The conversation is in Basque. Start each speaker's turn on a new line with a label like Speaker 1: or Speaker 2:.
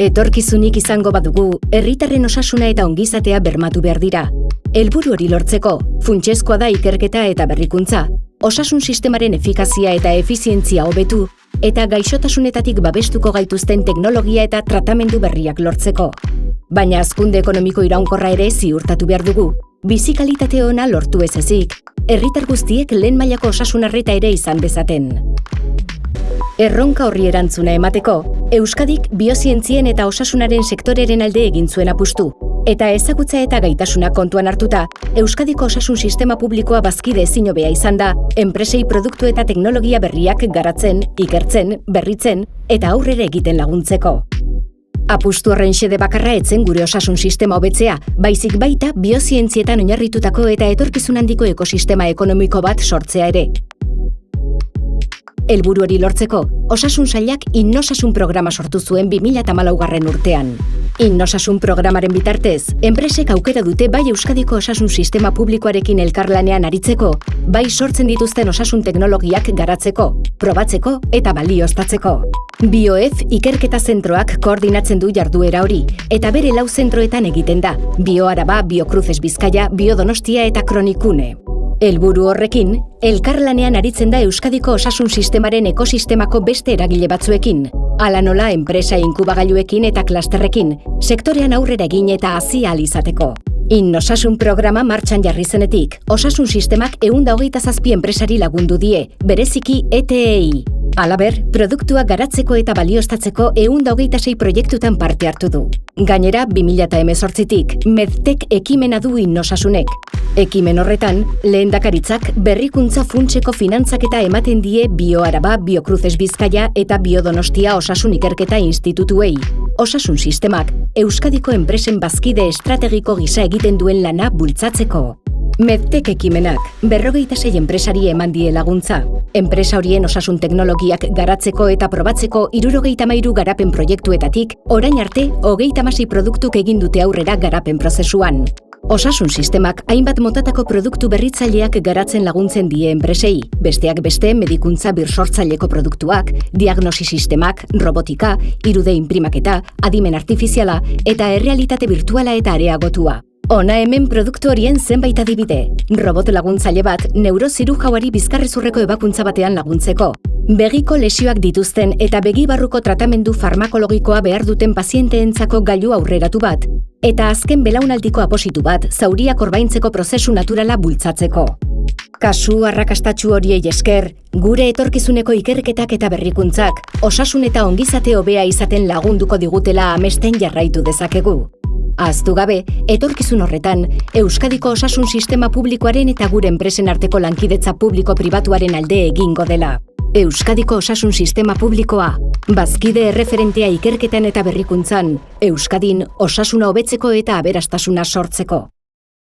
Speaker 1: Etorkizunik izango badugu, herritarren osasuna eta ongizatea bermatu behar dira. Helburu hori lortzeko, funtsezkoa da ikerketa eta berrikuntza, osasun sistemaren efikazia eta efizientzia hobetu, eta gaixotasunetatik babestuko gaituzten teknologia eta tratamendu berriak lortzeko. Baina hazkunde ekonomiko iraunkorra ere ziurtatu behar dugu, bizi kalitate ona lortu ez ezik, herritar guztiek lehen mailako osasun arreta ere izan dezaten. Erronka horri erantzuna emateko, Euskadik biozientzien eta osasunaren sektoreren alde egin zuen apustu, eta ezagutza eta gaitasuna kontuan hartuta, Euskadiko osasun sistema publikoa bazkide ezin hobea izan da, enpresei produktu eta teknologia berriak garatzen, ikertzen, berritzen eta aurrera egiten laguntzeko. Apustu horren xede bakarra etzen gure osasun sistema hobetzea, baizik baita biozientzietan oinarritutako eta etorkizun handiko ekosistema ekonomiko bat sortzea ere. Helburu hori lortzeko, Osasun Sailak Innosasun programa sortu zuen 2014 urtean. Innosasun programaren bitartez, enpresek aukera dute bai Euskadiko osasun sistema publikoarekin elkarlanean aritzeko, bai sortzen dituzten osasun teknologiak garatzeko, probatzeko eta balioztatzeko. BioF ikerketa zentroak koordinatzen du jarduera hori, eta bere 4 zentroetan egiten da, BioAraba, BioCruces Bizkaia, BioDonostia eta Kronikune. Helburu horrekin, elkarlanean aritzen da Euskadiko osasun sistemaren ekosistemako beste eragile batzuekin, hala nola enpresa inkubagailuekin eta klasterrekin, sektorean aurrera egin eta hazi ahal izateko. Innosasun programa martxan jarri zenetik, osasun sistemak 127 enpresari lagundu die, bereziki ETEI. Halaber, produktuak garatzeko eta balioztatzeko 126 proiektutan parte hartu du. Gainera, 2018tik Medtek ekimena du Innosasunek. Ekimen horretan, lehendakaritzak berrikuntza funtseko finantzaketa ematen die BioAraba, BioCruces Bizkaia eta BioDonostia Osasun Ikerketa Institutuei. Osasun sistemak, Euskadiko enpresen bazkide estrategiko gisa egiten duen lana bultzatzeko. Medtek ekimenak 26 enpresari eman die laguntza. Enpresa horien osasun teknologiak garatzeko eta probatzeko 73 garapen proiektuetatik, orain arte 36 produktuk egin dute aurrera garapen prozesuan. Osasun sistemak hainbat motatako produktu berritzaileak garatzen laguntzen die enpresei, besteak beste medikuntza birsortzaileko produktuak, diagnosi sistemak, robotika, 3D inprimaketa, adimen artifiziala eta errealitate virtuala eta areagotua. Hona hemen produktu horien zenbait adibide. Robot laguntzaile bat neurozirujauari bizkarrezurreko ebakuntza batean laguntzeko. Begiko lesioak dituzten eta begi barruko tratamendu farmakologikoa behar duten pazienteentzako gailu aurreratu bat. Eta azken belaunaldiko apositu bat zauriak orbaintzeko prozesu naturala bultzatzeko. Kasu arrakastatsu horiei esker, gure etorkizuneko ikerketak eta berrikuntzak, osasun eta ongizate hobea izaten lagunduko digutela amesten jarraitu dezakegu. Ahaztu gabe, etorkizun horretan, Euskadiko osasun sistema publikoaren eta gure enpresen arteko lankidetza publiko-pribatuaren alde egingo dela. Euskadiko osasun sistema publikoa, bazkide erreferentea ikerketan eta berrikuntzan, Euskadin osasuna hobetzeko eta aberastasuna sortzeko.